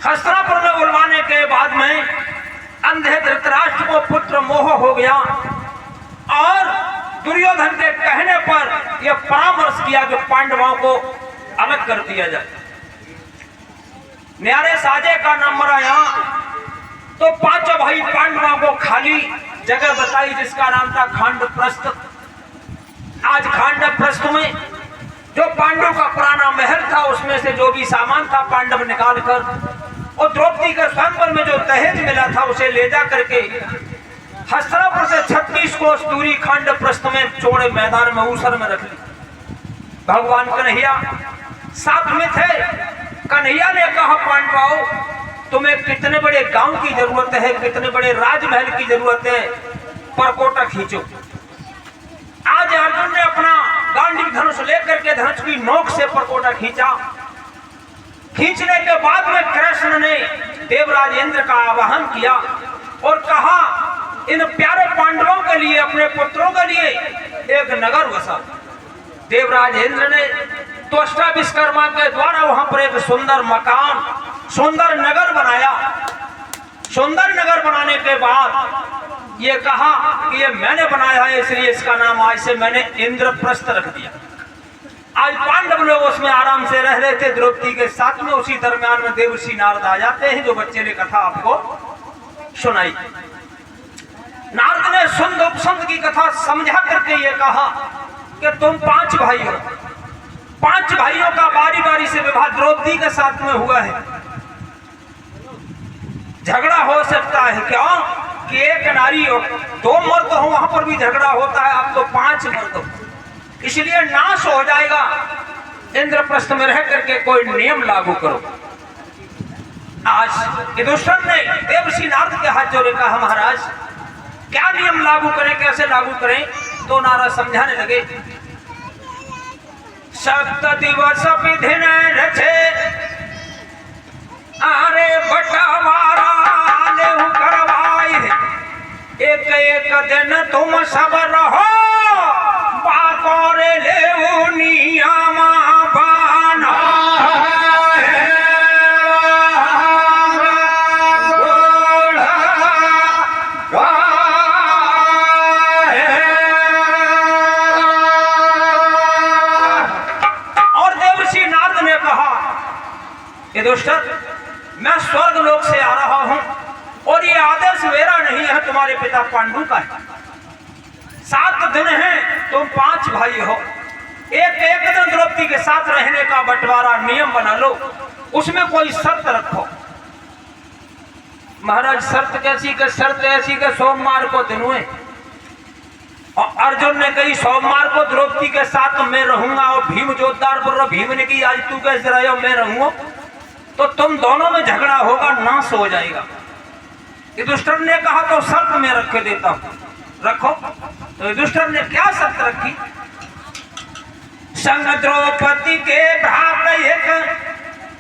हस्तिनापुर में बुलवाने के बाद में अंधे धृतराष्ट्र को पुत्र मोह हो गया और दुर्योधन के कहने पर यह परामर्श किया कि पांडवों को अलग कर दिया जाए। न्यारे साजे का नंबर आया तो पांचों भाई पांडवों को खाली जगह बताई जिसका नाम था खांडप्रस्थ। आज खांडप्रस्थ में जो पांडव का पुराना महल था उसमें से जो भी सामान था पांडव निकालकर और द्रौपदी के स्वयंवर में जो दहेज मिला था उसे ले जा करके हस्तिनापुर से 36 कोस दूरी खांडप्रस्थ में चौड़े मैदान में ऊसर में रख ली। भगवान कन्हैया साथ में थे। कन्हैया ने कहा पांडवों तुम्हें कितने बड़े गांव की जरूरत है, कितने बड़े राजमहल की जरूरत है, परकोटा खींचो। आज अर्जुन ने अपना गांडीव धनुष लेकर के धनुष की नोक से परकोटा खींचा। खींचने के बाद में कृष्ण ने देवराज इंद्र का आवाहन किया और कहा इन प्यारे पांडवों के लिए, अपने पुत्रों के लिए एक नगर बसा। देवराज इंद्र ने त्वष्टा विश्वकर्मा के द्वारा वहां पर एक सुंदर मकान, सुंदर नगर बनाया। सुंदर नगर बनाने के बाद ये कहा कि ये मैंने बनाया है इसलिए इसका नाम आज से मैंने इंद्रप्रस्थ रख दिया। आज पांडव लोग उसमें आराम से रह रहे थे द्रौपदी के साथ में। उसी दरमियान में देवर्षि नारद आ जाते हैं जो बच्चे ने कथा आपको सुनाई। नारद ने सुंद उपसंद की कथा समझा करके ये कहा कि तुम 5 भाई हो, 5 भाइयों का बारी बारी से विवाह द्रौपदी के साथ में हुआ है। झगड़ा हो सकता है क्यों कि एक नारी हो, 2 मर्द हो वहां पर भी झगड़ा होता है, अब तो 5 मर्द हो, इसलिए नाश हो जाएगा। इंद्रप्रस्थ में रह करके कोई नियम लागू करो। आज युधिष्ठिर ने देवर्षि नारद के हाथ जोड़े कहा महाराज क्या नियम लागू करें, कैसे लागू करें? तो नारद समझाने लगे। 7 दिवस विधि ने रचे अरे बटवारा लेहु करवाए, एक एक दिन तुम सब रहो बाकोरे लेहु नियम बना। युधिष्ठिर मैं स्वर्ग लोक से आ रहा हूं और ये आदेश मेरा नहीं है, तुम्हारे पिता पांडु का है। 7 दिन हैं, तुम 5 भाई हो, एक एक दिन द्रौपदी के साथ रहने का बंटवारा नियम बना लो, उसमें कोई शर्त रखो। महाराज शर्त कैसी के? शर्त ऐसी के सोमवार को दिन हुए और अर्जुन ने कही सोमवार को द्रौपदी के साथ मैं रहूंगा और भीम जोरदार बोल रहा, भीम ने की आज तू कैसे रहे हो, मैं रहूंगा तो तुम दोनों में झगड़ा होगा, नाश हो जाएगा। युधिष्ठिर ने कहा तो शर्त में रख के देता हूं, रखो। तो युधिष्ठिर ने क्या शर्त रखी? संग द्रौपदी के भ्रात एक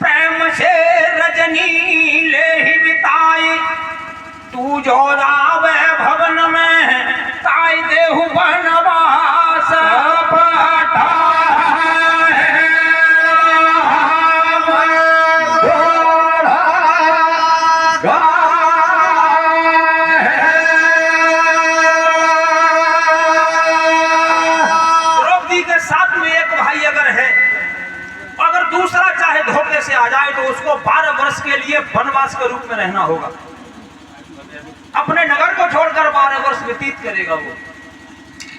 प्रेम से रजनी ले ही बिताए, तू जो रावे भवन में ताई देहु बनवास पठा। दूसरा चाहे धोखे से आ जाए तो उसको 12 वर्ष के लिए वनवास के रूप में रहना होगा, अपने नगर को छोड़कर 12 वर्ष व्यतीत करेगा वो।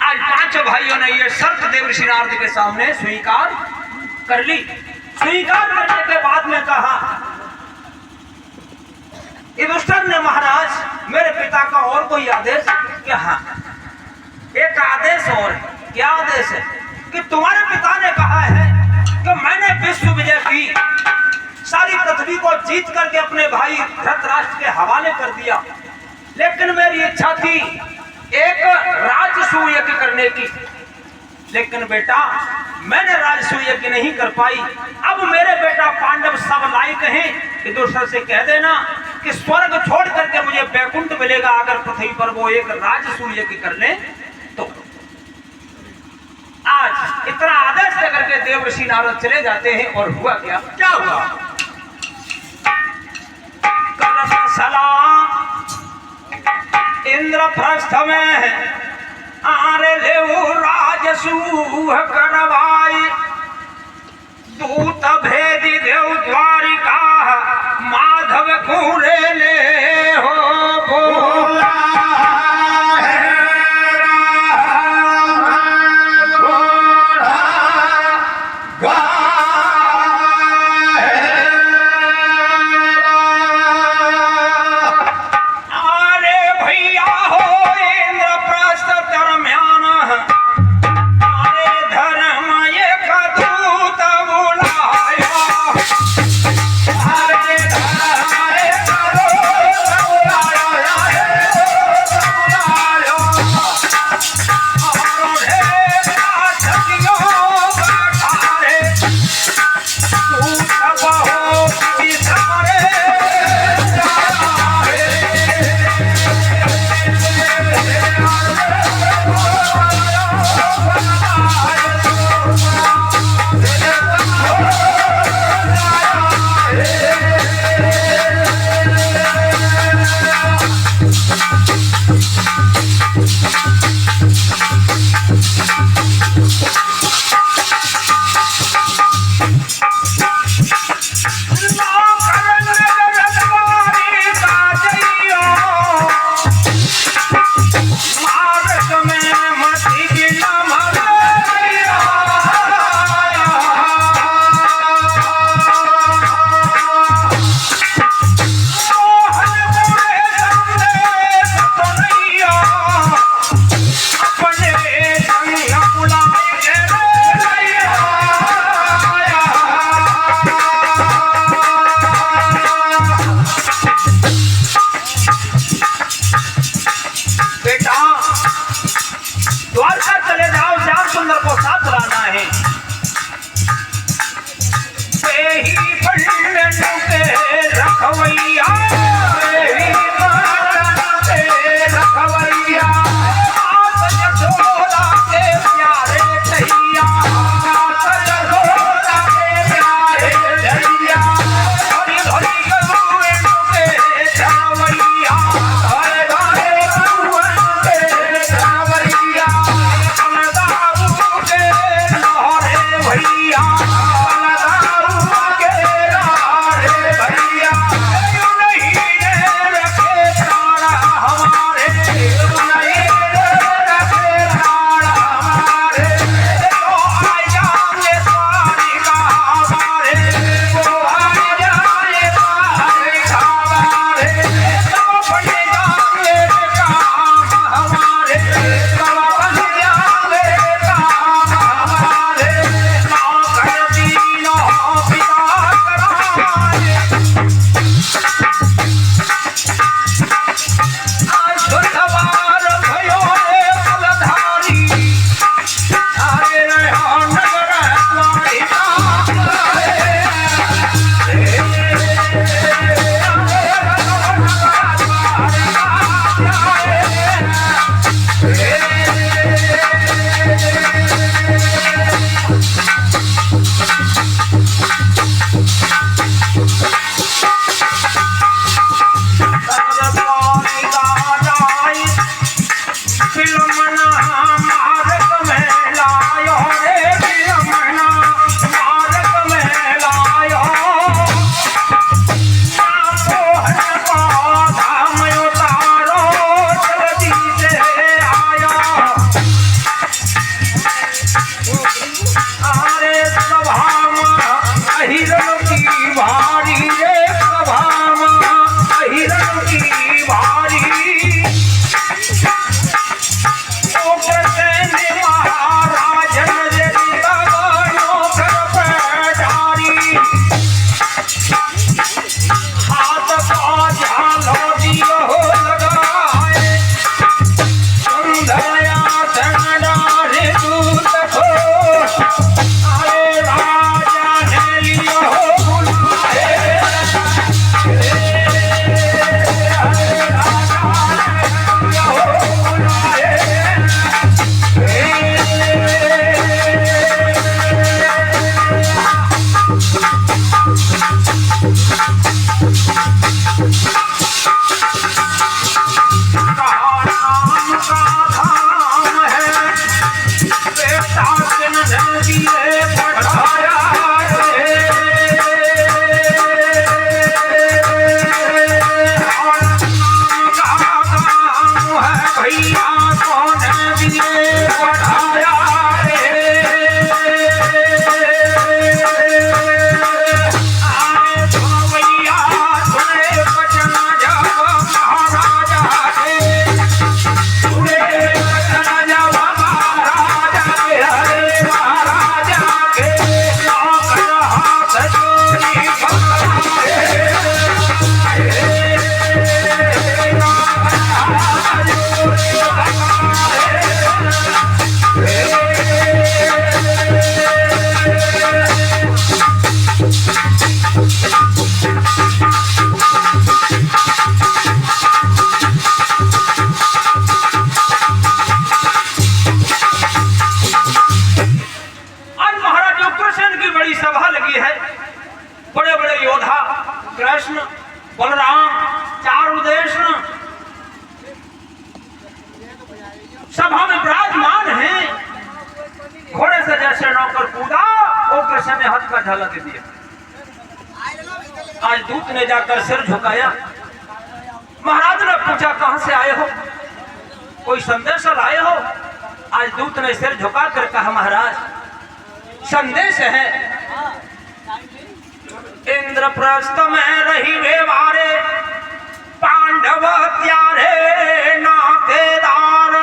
आज 5 भाइयों ने ये शर्त देवर्षि नारद के सामने स्वीकार कर ली। स्वीकार करने के बाद में कहा युधिष्ठिर ने महाराज मेरे पिता का और कोई आदेश? कि हाँ एक आदेश और है। क्या आदेश है? कि तुम्हारे पिता ने कहा है कि मैंने विश्व विजय की, सारी पृथ्वी को जीत करके अपने भाई धृतराष्ट्र के हवाले कर दिया, लेकिन मेरी इच्छा थी एक राजसूय यज्ञ करने की, लेकिन बेटा मैंने राजसूय यज्ञ नहीं कर पाई। अब मेरे बेटा पांडव सब लायक हैं कि दूसरे से कह देना कि स्वर्ग छोड़ करके मुझे वैकुंठ मिलेगा अगर पृथ्वी पर वो एक राजसूय यज्ञ कर ले तो। आज इतना आदेश देकर के देवर्षि नारद चले जाते हैं और हुआ क्या? क्या हुआ? इंद्रप्रस्थ में आरे लेऊ राजसूह करवाई दूत भेदी देव द्वारिका माधव कुरे ले हो बोला बलराम चारों देश सभा में विराजमान है। घोड़े से जैसे नौकर कूदा उग्रसेन ने हाथ का झाला दे दिया। आज दूत ने जाकर सिर झुकाया। महाराज ने पूछा कहां से आए हो, कोई संदेश लाए हो? आज दूत ने सिर झुका कर कहा महाराज संदेश है, इंद्रप्रस्थ में रही व्यवहारे पांडव त्यारे नातेदार,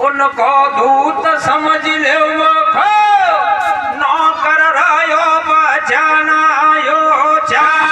उनको दूत समझ ले ना कर रहो बचनायो चार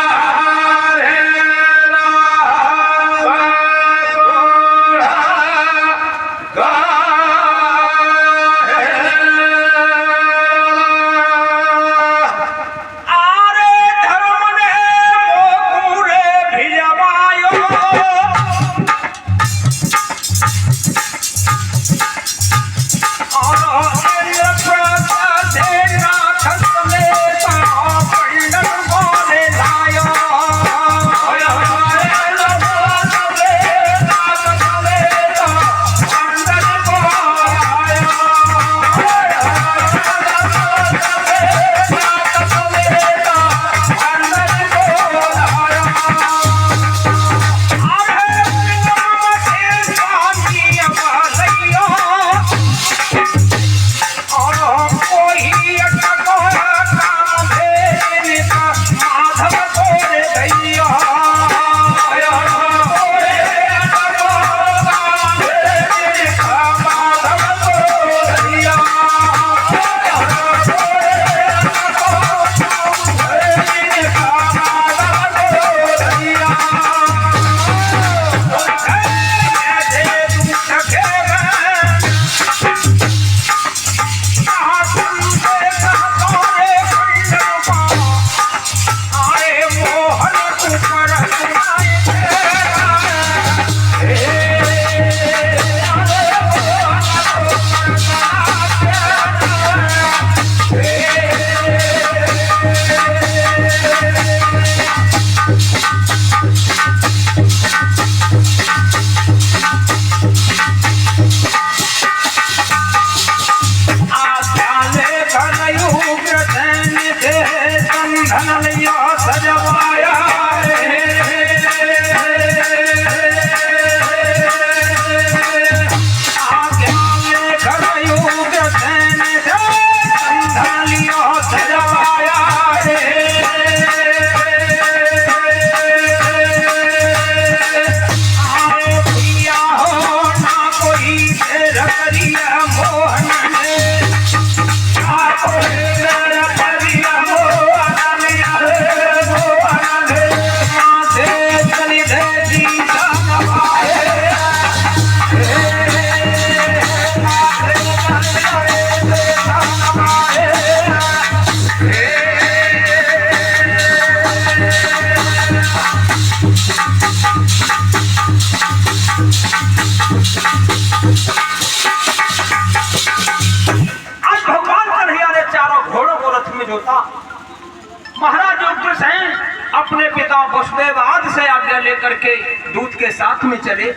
महाराज उग्रसेन अपने पिता वसुदेव आदि से आज्ञा लेकर के दूत के साथ में चले।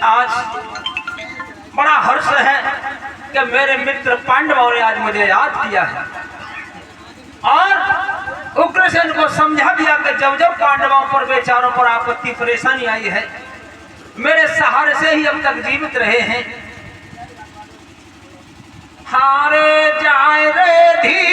आज बड़ा हर्ष है कि मेरे मित्र पांडवों ने आज मुझे याद किया है और उग्रसेन को समझा दिया कि जब जब पांडवों पर बेचारों पर आपत्ति परेशानी आई है, मेरे सहारे से ही अब तक जीवित रहे हैं। हारे जाए रे धी